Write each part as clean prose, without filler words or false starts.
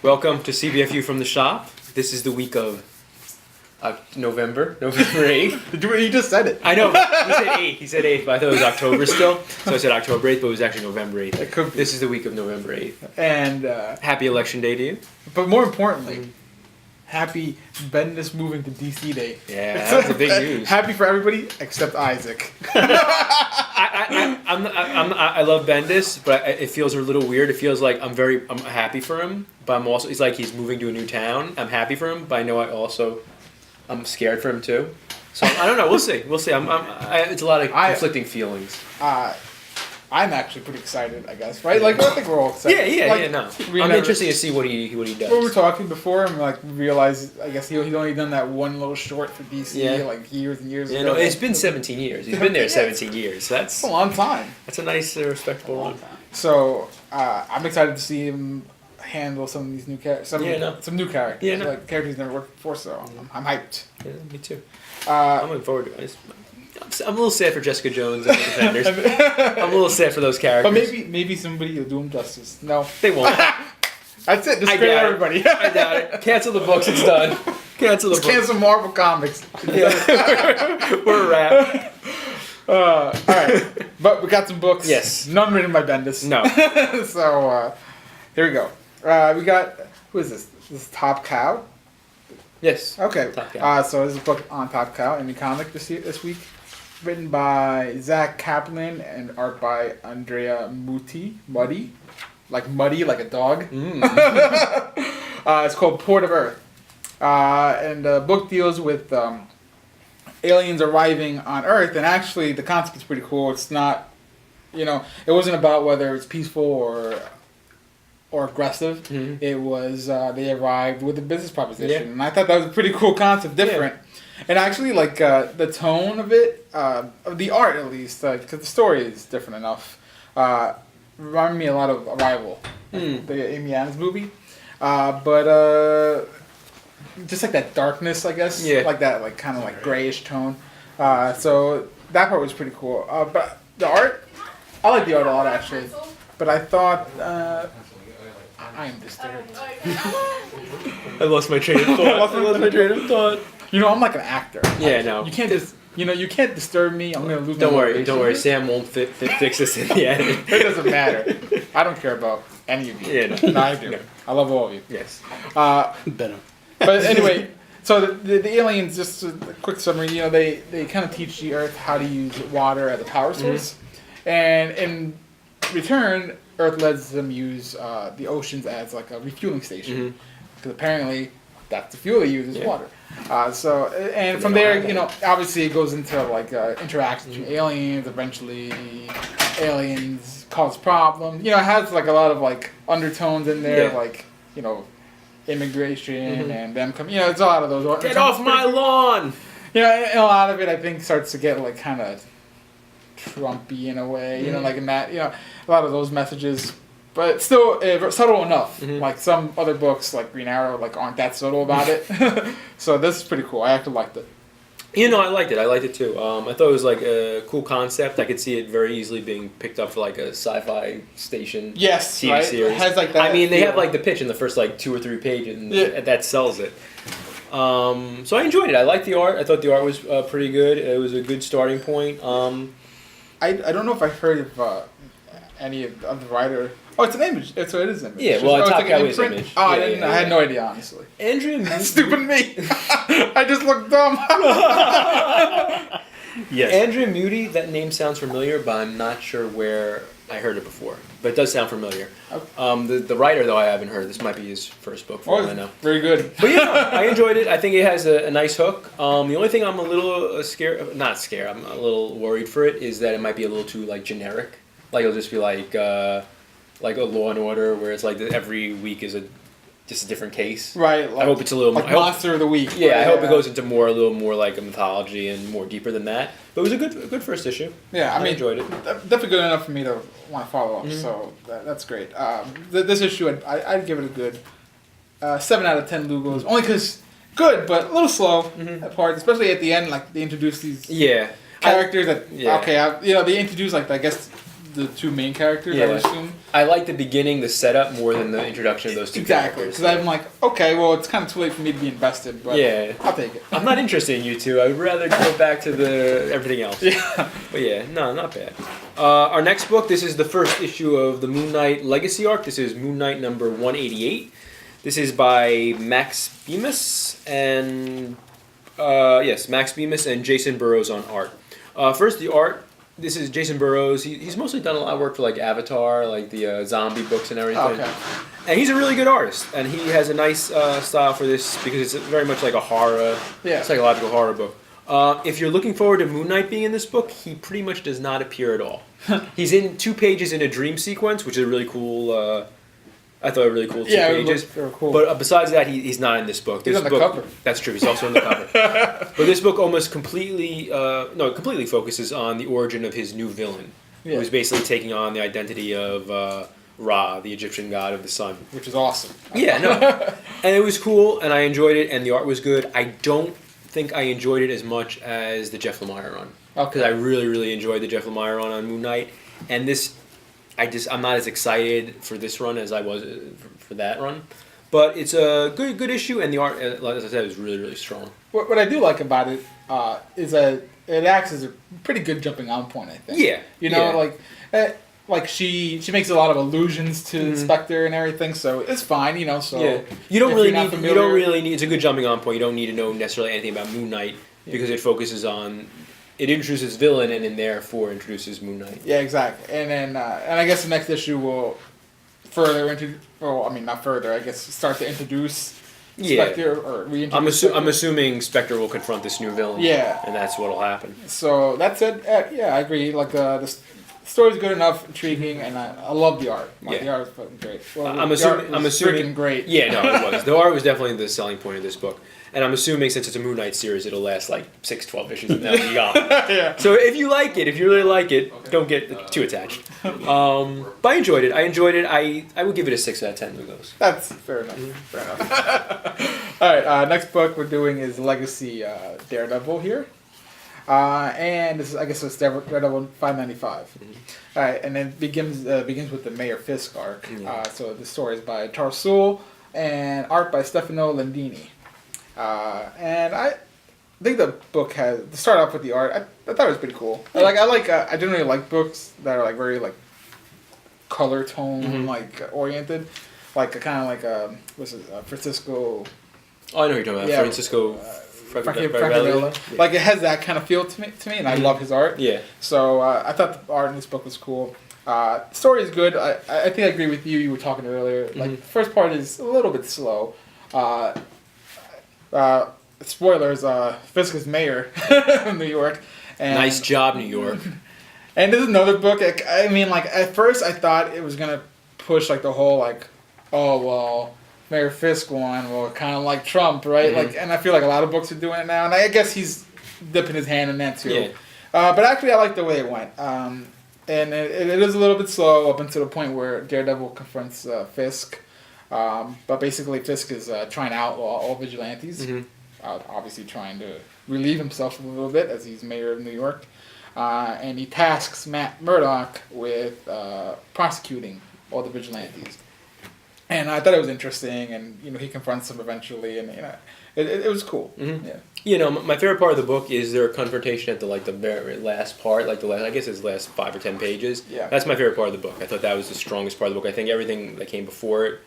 Welcome to cbfu from the shop. This is the week of November 8th. You just said it. I know. He said 8th, but I thought it was October still. So I said October 8th, but it was actually November 8th. This is the week of November 8th. And happy election day to you. But more importantly, happy Bendis moving to DC Day. Yeah, that's a big news. Happy for everybody except Isaac. I love Bendis, but it feels a little weird. It feels like I'm happy for him, but I'm also, it's like he's moving to a new town. I'm happy for him, but I know I'm scared for him too. So I don't know. We'll see. It's a lot of conflicting feelings. I'm actually pretty excited, I guess, right? Like, I think we're all excited. No. I'm interested to see what he does. We were talking before and realized, I guess he's only done that one little short for DC, years and years ago. Yeah, no, it's been 17 years. He's been there 17 years. That's a long time. That's a nice, respectable run. So, I'm excited to see him handle some of these new characters. Some new characters. Yeah, no. Like, characters he's never worked before, so I'm hyped. Yeah, me too. I'm looking forward to it. I'm a little sad for Jessica Jones and the Defenders. I'm a little sad for those characters. But maybe somebody will do them justice. No. They won't. That's it. Just scare everybody. I doubt it. Cancel the books. It's done. Cancel the books. Cancel Marvel Comics. Yeah. We're a wrap. All right. But we got some books. Yes. None written by Bendis. No. So, here we go. We got, who is this? This is Top Cow? Yes. Okay. Top Cow. So this is a book on Top Cow, a new comic this week. Written by Zach Kaplan and art by Andrea Muddy, like a dog. It's called Port of Earth, and the book deals with aliens arriving on Earth. And actually, the concept is pretty cool. It's not, it wasn't about whether it's peaceful or aggressive. Mm-hmm. It was they arrived with a business proposition, and I thought that was a pretty cool concept, different. Yeah. And actually, the tone of it, of the art at least, because the story is different enough, reminded me a lot of Arrival, the Amy Adams movie. But just like that darkness, I guess, like that, kind of grayish tone. So that part was pretty cool. But the art, I like the art a lot actually. But I thought, I am disturbed. I lost my train of thought. I'm like an actor. Yeah, no. You can't just, you can't disturb me. I'm gonna lose. Don't worry. Sam won't fix this in the end. It doesn't matter. I don't care about any of you. Yeah, no, I do. No. I love all of you. Yes. Better. But anyway, so the aliens. Just a quick summary. They kind of teach the Earth how to use water as a power source, and in return, Earth lets them use the oceans as like a refueling station, because apparently that's the fuel they use is water. And from there, obviously it goes into interactions between aliens. Eventually, aliens cause problems. It has a lot of undertones in there, immigration and them coming. It's a lot of those. Get off my lawn! And a lot of it I think starts to get kind of Trumpy in a way. A lot of those messages. But still subtle enough. Like some other books, like Green Arrow, aren't that subtle about it. So this is pretty cool. I actually liked it. I liked it. I liked it too. I thought it was a cool concept. I could see it very easily being picked up for a sci-fi station. Yes, TV right? series. It has that. I mean, they have the pitch in the first 2 or 3 pages, and that sells it. So I enjoyed it. I liked the art. I thought the art was pretty good. It was a good starting point. I don't know if I've heard of any of the writer. Oh, it's an image. It is an image. Yeah, well, Top Cow is an image. Oh, I had no idea, honestly. Andrea Stupid me. I just look dumb. Yes. Andrea Moody, that name sounds familiar, but I'm not sure where I heard it before. But it does sound familiar. Okay. The writer, though, I haven't heard. This might be his first book, for all I know. Very good. But I enjoyed it. I think it has a nice hook. The only thing I'm a little I'm a little worried for it, is that it might be a little too, generic. It'll just be like a Law and Order, where it's every week is just a different case. Right. I hope it's a little more Monster of the Week. Yeah, I hope it goes into a little more like a mythology and more deeper than that. But it was a good first issue. Yeah, I enjoyed it. Definitely good enough for me to want to follow up. So that's great. This issue, I'd give it a good 7 out of 10 Lugos, only because good, but a little slow at parts, especially at the end. They introduce these characters they introduce I guess the two main characters, Yeah. I would assume. I like the beginning, the setup, more than the introduction of those two Exactly, characters. because I'm like, okay, well, it's kind of too late for me to be invested, but Yeah. I'll take it. I'm not interested in you two. I would rather go back to the everything else. Yeah. But yeah, no, not bad. Our next book, this is the first issue of the Moon Knight Legacy arc. This is Moon Knight number 188. This is by Max Bemis and Max Bemis and Jason Burrows on art. First, the art. This is Jason Burrows. He's mostly done a lot of work for like Avatar, like the zombie books and everything. Okay. And he's a really good artist, and he has a nice style for this because it's very much like a horror, psychological horror book. If you're looking forward to Moon Knight being in this book, he pretty much does not appear at all. He's in 2 pages in a dream sequence, which is a really cool. I thought a really cool 2 pages. They were cool. But besides that, he's not in this book. He's This on the book, cover. That's true. He's also on the cover. But this book almost completely, completely focuses on the origin of his new villain, who's basically taking on the identity of Ra, the Egyptian god of the sun. Which is awesome. Yeah, no. And it was cool, and I enjoyed it, and the art was good. I don't think I enjoyed it as much as the Jeff Lemire run. Because I really, really enjoyed the Jeff Lemire run on Moon Knight. And this, I'm not as excited for this run as I was for that run. But it's a good issue, and the art, as I said, is really, really strong. What I do like about it is that it acts as a pretty good jumping on point, I think. Yeah. You know, like she makes a lot of allusions to Spectre and everything, so it's fine, you know. So you don't really need. It's a good jumping on point. You don't need to know necessarily anything about Moon Knight because it focuses on. It introduces villain and therefore introduces Moon Knight. Yeah, exactly. And then and I guess the next issue will further not further. I guess start to introduce Spectre or reintroduce. I'm assuming Spectre will confront this new villain. Yeah, and that's what'll happen. So that's it. Yeah, I agree. Like the story's good enough, intriguing, and I love the art. The art is fucking great. Well, I'm assuming freaking great. Yeah, no, it was. The art was definitely the selling point of this book. And I'm assuming since it's a Moon Knight series, it'll last like 6-12 issues and that'll be gone. Yeah. So if you really like it, don't get too attached. But I enjoyed it. I would give it a 6 out of 10 of those. That's fair enough. Fair enough. All right, next book we're doing is Legacy Daredevil here. And this is, I guess it's Daredevil 595. All right, and then begins with the Mayor Fisk arc. So the story is by Charles Soule and art by Stefano Landini. And I think the book has to start off with the art. I thought it was pretty cool. I generally like books that are like very like color tone oriented, like kind of like Francisco. Oh, I know who you're talking about. Yeah, Francisco. Francavilla. Like it has that kind of feel to me, and I love his art. Yeah. So I thought the art in this book was cool. Story is good. I think I agree with you. You were talking earlier. Like the first part is a little bit slow. Spoilers, Fisk is mayor of New York. And, nice job, New York. And this is another book. I mean, like, at first I thought it was going to push, like, the whole, like, oh, well, Mayor Fisk won, well, kind of like Trump, right? Like, and I feel like a lot of books are doing it now, and I guess he's dipping his hand in that, too. Yeah. But actually, I like the way it went. And it is a little bit slow up until the point where Daredevil confronts Fisk. But basically, Fisk is trying to outlaw all vigilantes. Obviously, trying to relieve himself a little bit as he's mayor of New York. And he tasks Matt Murdock with prosecuting all the vigilantes. And I thought it was interesting, and he confronts them eventually, and it was cool. Yeah. My favorite part of the book is their confrontation at the very last part, I guess it's the last 5 or 10 pages. Yeah. That's my favorite part of the book. I thought that was the strongest part of the book. I think everything that came before it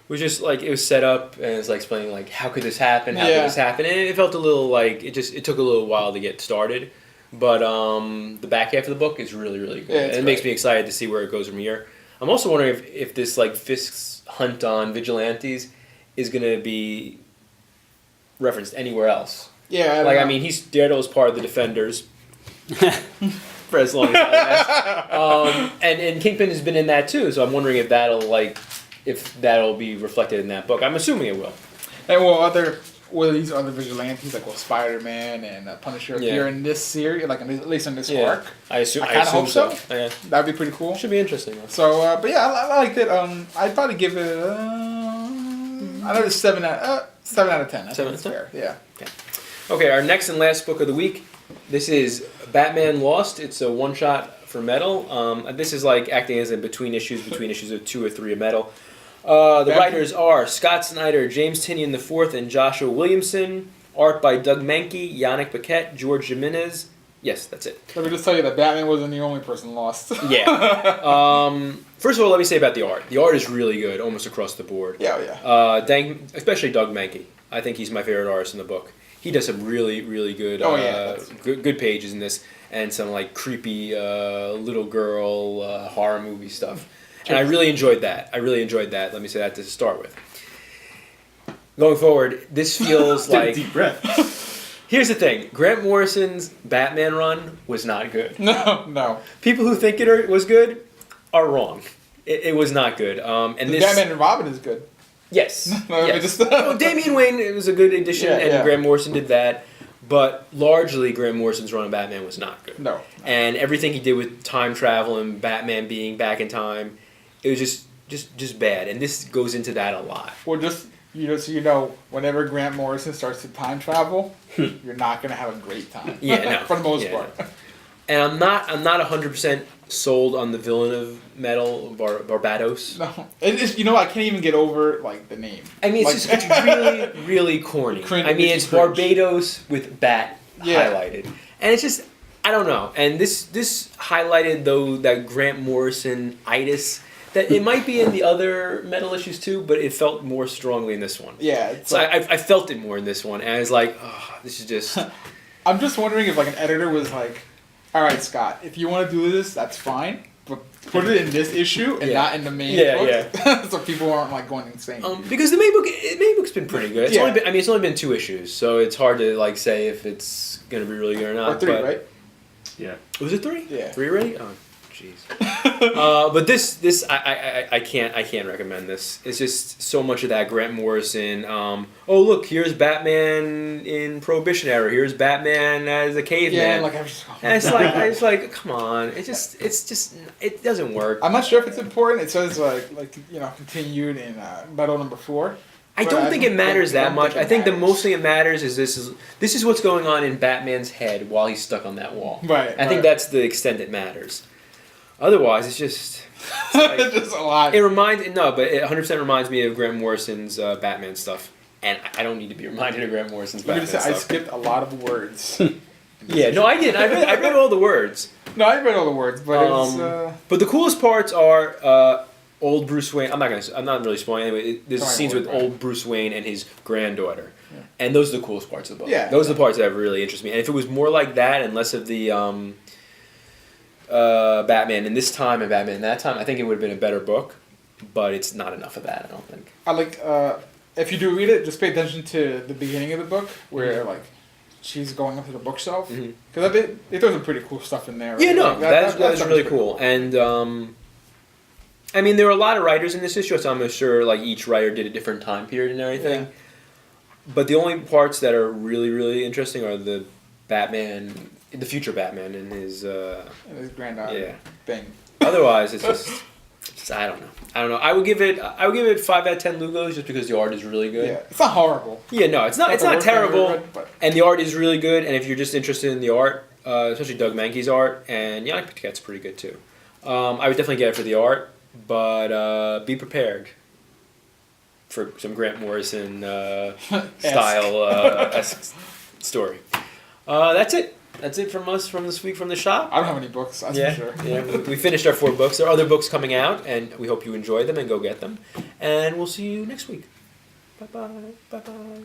was just like it was set up and it's like explaining like how could this happen, and it felt a little like it took a little while to get started, but the back half of the book is really, really good, and it makes me excited to see where it goes from here. I'm also wondering if this like Fisk's hunt on vigilantes is going to be referenced anywhere else. Yeah, I mean, Daredevil's part of the Defenders for as long as that lasts. And Kingpin has been in that too, so I'm wondering if that'll be reflected in that book. I'm assuming it will. And will these other vigilantes, like Spider-Man and Punisher, appear in this series, like at least in this arc? I kind of hope so. Yeah. That'd be pretty cool. Should be interesting. So, but yeah, I liked it. I'd probably give it another 7 out of 10. I think it's fair. Yeah. Okay, our next and last book of the week. This is Batman Lost. It's a one-shot for Metal. This is like acting as in between issues of 2 or 3 of Metal. The writers are Scott Snyder, James Tynion IV, and Joshua Williamson. Art by Doug Mankey, Yannick Paquette, George Jimenez. Yes, that's it. Let me just tell you that Batman wasn't the only person lost. Yeah. First of all, let me say about the art. The art is really good, almost across the board. Yeah. Especially Doug Mankey. I think he's my favorite artist in the book. He does some really, really good, good pages in this, and some like creepy little girl horror movie stuff. And I really enjoyed that. Let me say that to start with. Going forward, this feels like... Deep breath. Here's the thing. Grant Morrison's Batman run was not good. No. People who think it was good are wrong. It was not good. And this Batman and Robin is good. Yes. Yes. Damian Wayne, it was a good addition, and Grant Morrison did that. But largely, Grant Morrison's run of Batman was not good. No. And everything he did with time travel and Batman being back in time, it was just bad. And this goes into that a lot. Well, just so you know, whenever Grant Morrison starts to time travel, you're not gonna have a great time. Yeah, no. For the most part. And I'm not 100% sold on the villain of Metal, Barbados. No, it's I can't even get over like the name. I mean, it's really, really corny. I mean, it's Barbados with bat highlighted, and it's just I don't know. And this highlighted though that Grant Morrison itis. That it might be in the other Metal issues too, but it felt more strongly in this one. Yeah. So I felt it more in this one, and I was like, oh, this is just... I'm just wondering if like an editor was like, all right, Scott, if you want to do this, that's fine, but put it in this issue and not in the main book. So people aren't like going insane. Because the main book's been pretty good. It's only been 2 issues, so it's hard to like say if it's going to be really good or not. Or 3, right? Yeah. Was it 3? Yeah. 3 already? Oh. Jeez. But this I can't recommend this. It's just so much of that Grant Morrison. Oh look, here's Batman in Prohibition era. Here's Batman as a caveman. Yeah, and it's like come on. It doesn't work. I'm not sure if it's important. It says continued in Metal number 4. I don't think it matters that much. I think the most thing that matters is this is what's going on in Batman's head while he's stuck on that wall. Right. I think that's the extent it matters. Otherwise, it's just... It's just a lot. It 100% reminds me of Grant Morrison's Batman stuff. And I don't need to be reminded of Grant Morrison's Batman stuff. I skipped a lot of words. Yeah, no, I didn't. I read all the words. No, I read all the words, but it was... But the coolest parts are old Bruce Wayne. I'm not really spoiling anyway. There's scenes with old Bruce Wayne and his granddaughter. Yeah. And those are the coolest parts of the book. Yeah. Those are the parts that really interest me. And if it was more like that and less of the... Batman in this time and Batman in that time, I think it would have been a better book, but it's not enough of that, I don't think. I like, if you do read it, just pay attention to the beginning of the book, where, like, she's going up to the bookshelf, because they throw some pretty cool stuff in there. Right? Yeah, no, that's really cool. And, I mean, there were a lot of writers in this issue, so I'm sure, like, each writer did a different time period and everything. Yeah. But the only parts that are really, really interesting are the Batman... The future Batman and his granddaughter thing. Otherwise, it's just I don't know. I would give it 5 out of 10 Lugos just because the art is really good. Yeah, it's not horrible. Yeah, no, it's not terrible. And the art is really good. And if you're just interested in the art, especially Doug Mankey's art, and Yannick Paquette's pretty good too. I would definitely get it for the art, but be prepared for some Grant Morrison style story. That's it. That's it from us from this week from the shop. I don't have any books, that's for sure. Yeah, we finished our 4 books. There are other books coming out, and we hope you enjoy them and go get them. And we'll see you next week. Bye-bye. Bye-bye.